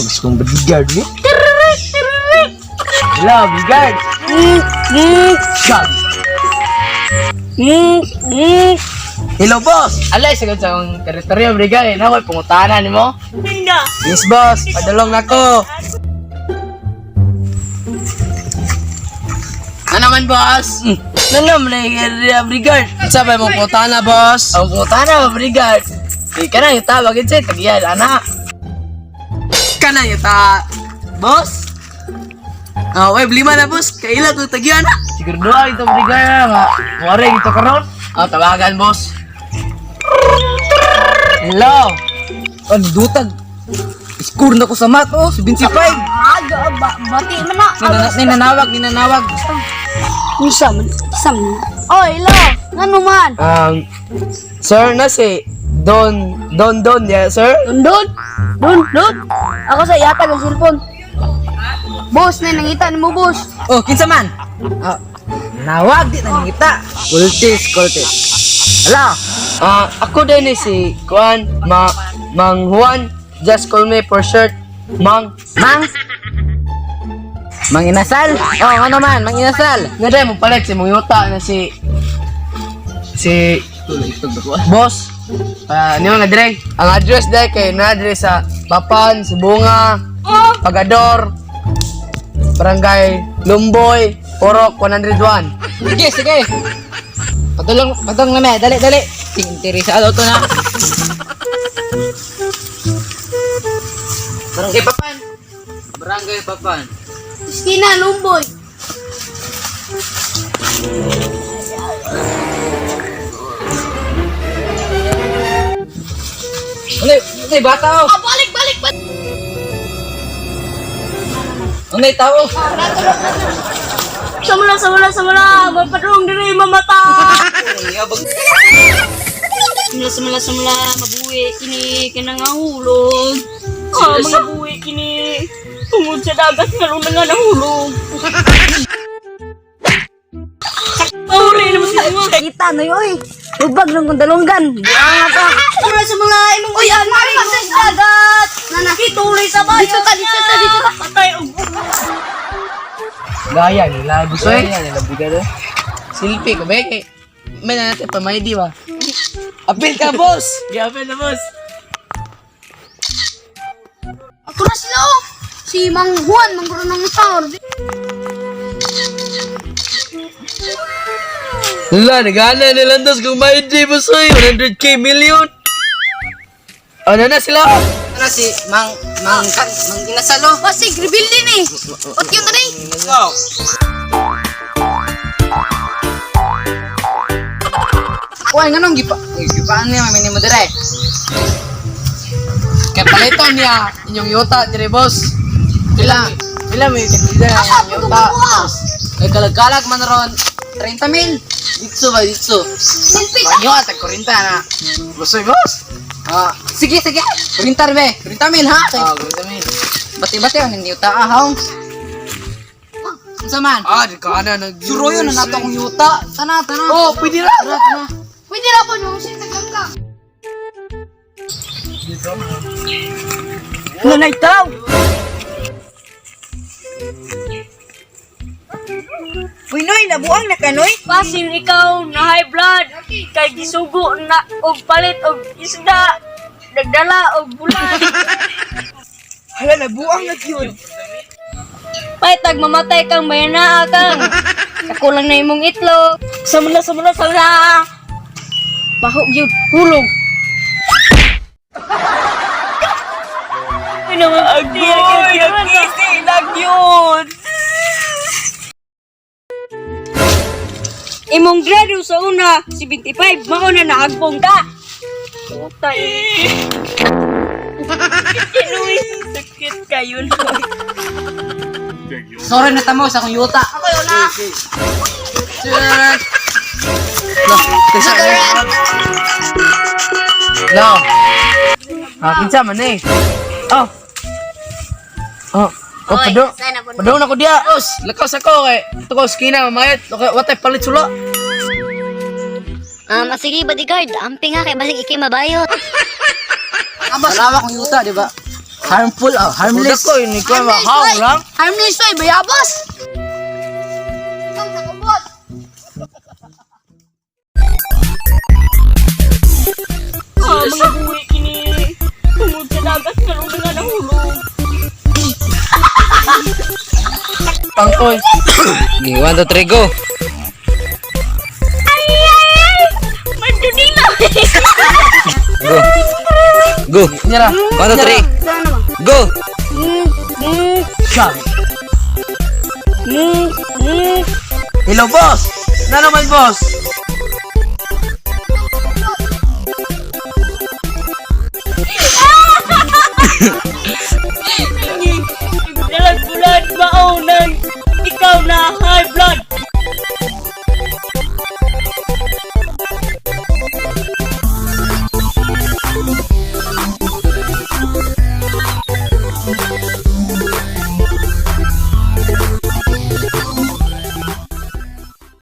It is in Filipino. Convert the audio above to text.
gusto kong bodyguard eh. Hello, bodyguard. Shot. Hello, boss. Alay, sagad sa akong teritoryo, bodyguard. Ano ko, pangutanan mo? Hindi. Yes, boss. Padulong na ko. Ano naman, boss? Ano naman na bodyguard? Sabay mong putana, boss. Ang putana, bodyguard. Di ka na yung tawagin sa'yo, tagyan, anak. Ka na yung boss? Oh, wait, lima na, boss. Kaila ko tagyan, anak. Siguro doa ito, bodyguard, nga. Muwari, ito ka ron. Oh, tawagan, boss. Hello. Oh, dutag. Score na ko sa mat, oh. 75. Bati man na. Ninanawag. Isa man. Oh, hello. Ano man? Sir, na si Don, yeah, sir? Dun. Ako sa yatag ang cellphone. Boss, na nangita ni mo, boss. Oh, kinsa man? Nawag di na kita. Kultis. Hala. Ako din si Kuan, Mang Juan. Just call me for short. Mang Inasal? Oh, ano man, Mang Inasal. Nga dahil mo palit si Mang Yuta na si boss. Niyo nga direk. Ang address dahil kay na-address sa Papan, Sibunga, Pagador, Barangay Lumboy, Porok 101. Sige. Padulong na me, dali. Interesado to na. Barangay Papan. Christina, Lumboy. Unay bata oh. Balik. Unay tao. Samula. Magpadung diri mamata. Samula. Mabuhi kini kinangahulog. Mabuhi kini. Tungod sa dagat nga nahulog. Uri naman sila. Kita na yoy. Ubag ng kundalunggan. Buang ka. Sa mga imong uy, mari sa dagat. Nanakituloy sa bayo. Dito ka. Patay og. Gaya nila, busoy. Nila bigado. Silpi ko beke. May na natin pamay di ba? Apil ka, boss. Apil na, boss. Ako na sila oh. Si Mang Juan, Mang ng Tower. Wala, nagana nilandas kung may di busoy. 100k million. Ano na sila? Ano si Mang Inasalo? Pasig, reveal din eh. Ot yun tadi. Uy, nganong gipaan niya, mamini mo dire. Kaya paliton niya, inyong yuta, dire boss. Pila may katida na inyong yuta. Kaya kalag-kalag man ron, 30 mil. Dito. Banyo, tag 40 na. Bosoy, boss. Sige. 40 be, 40 mil ha? 40 mil. Bati-bati ang hindi yuta ahong. Ano man? Di ka na Suroyo na nato kong yuta. Tana. Oh, pwede na. Pwede na po nung sinaganggang. Nanay tao. Pinoy, nabuang na kanoy. Pasin ikaw na high blood. Kay gisugo na og palit og isda. Nagdala og bulan. Hala, nabuang na yun. Tag mamatay kang mayana kang. Kakulang na imong itlog. Samula. Bahog yun, hulog. Ano naman Agoy, nagkisilag yun. imong grado sa una, 75, mauna na agbong ka. Putay. Inuwi, sakit kayo. Sorry na tamo sa akong yuta. Ako yun na. No. Kinsa man eh. Padung na ko dia. Lakas ako kay tuko skina mamayat. Watay palit sula. Sige bodyguard, amping nga kay basig ikay mabayot. Salamat kong yuta, di ba? Harmful, harmless. Ko, ini ko, mahal lang. Harmless way, bayabas. Mga buwi kini. Tungod sa dagat karon nga nahulog. Pangkoy. 1, 2, 3, go. Ay! Madudila. Go. Go. Nyara. 1, 2, 3. Go. Shot. Hello, boss. Na naman, boss.